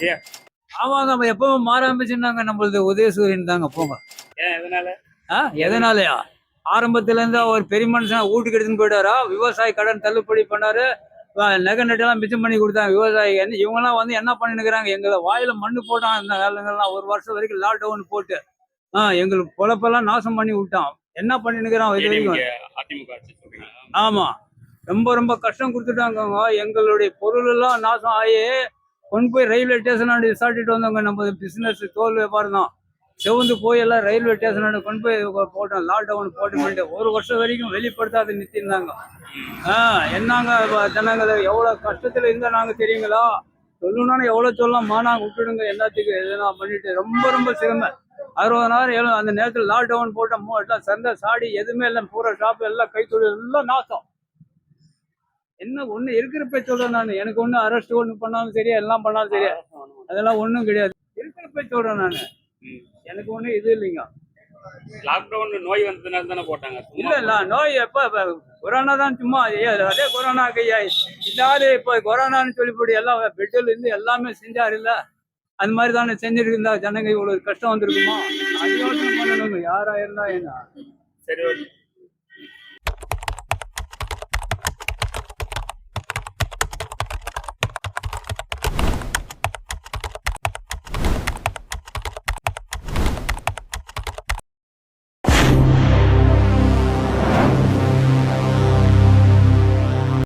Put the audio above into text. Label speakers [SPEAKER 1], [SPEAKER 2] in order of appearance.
[SPEAKER 1] ஆட்சியா?
[SPEAKER 2] ஆமாங்க, எப்பவும் மாறாம சொன்னாங்க நம்மளது உதயசூரியன் தாங்க போங்க.
[SPEAKER 1] ஏன் எதனால?
[SPEAKER 2] எதனாலயா? ஆரம்பத்துல இருந்து ஒரு பெரிய மனுஷன் வீட்டுக்கு எடுத்துன்னு போயிட்டாரா, விவசாய கடன் தள்ளுபடி பண்ணாரு, நகை நட்டெல்லாம் மிச்சம் பண்ணி கொடுத்தாங்க விவசாயி. இவங்கெல்லாம் வந்து என்ன பண்ணினுக்கிறாங்க, எங்களை வாயில மண்ணு போட்டான் இந்த காலங்கள்லாம். ஒரு வருஷம் வரைக்கும் லாக்டவுன் போட்டு எங்களுக்கு பொழப்பெல்லாம் நாசம் பண்ணி விட்டான். என்ன பண்ணினுக்கிறான் இது வரைக்கும்.
[SPEAKER 1] அதிமுக ஆட்சி சொல்றீங்களா?
[SPEAKER 2] ஆமா, ரொம்ப ரொம்ப கஷ்டம் கொடுத்துட்டாங்க. எங்களுடைய பொருள் எல்லாம் நாசம் ஆகி கொண்டு போய் ரயில்வே ஸ்டேஷன் விசாரிச்சுட்டு வந்தவங்க. நம்ம பிசினஸ் தோல் வியாபாரம் தான் செவந்து போய் எல்லாம் ரயில்வே ஸ்டேஷன் கொண்டு போய் போட்டோம். லாக்டவுன் போட்டு ஒரு வருஷம் வரைக்கும் வெளிப்படுத்தாத நிறுத்திருந்தாங்க. என்னங்க ஜனங்களை எவ்வளவு கஷ்டத்துல இருந்தா நாங்க தெரியுங்களா? சொல்லணும்னா எவ்வளவு சொல்லலாம், மானாங்க விட்டுடுங்க எல்லாத்துக்கும் எதுனா பண்ணிட்டு. ரொம்ப ரொம்ப சிரமம். 60,000 அந்த நேரத்தில் லாக்டவுன் போட்ட எல்லாம் சந்தை சாடி எதுவுமே இல்லை. பூரா ஷாப் எல்லாம் கைத்தொழில் எல்லாம் நாசம். என்ன ஒண்ணு இருக்கிறப்ப சொல்றேன் நான். எனக்கு ஒண்ணு அரெஸ்ட் ஒண்ணு பண்ணாலும் சரியா, எல்லாம் பண்ணாலும் சரியா, அதெல்லாம் ஒண்ணும் கிடையாது. இருக்கிறப்ப சொல்றேன் நான். எனக்கு ஒண்ணு இது இல்லைங்க.
[SPEAKER 1] லாக்டவுன் நோய் வந்ததுனால தானே போட்டாங்க?
[SPEAKER 2] இல்ல நோய் எப்ப கொரோனா தான் சும்மா. அதே கொரோனா கையா இதாரு. இப்ப கொரோனான்னு சொல்லிப்படி எல்லாம் பெட்ரோல் இருந்து எல்லாமே செஞ்சாரு இல்ல. அந்த மாதிரி தானே செஞ்சுட்டு இருந்தா ஜனங்க இவ்வளவு கஷ்டம் வந்திருக்குமா? அது யோசனை பண்ணணுங்க யாரா இருந்தா என்ன.
[SPEAKER 1] சரி, ஓகே.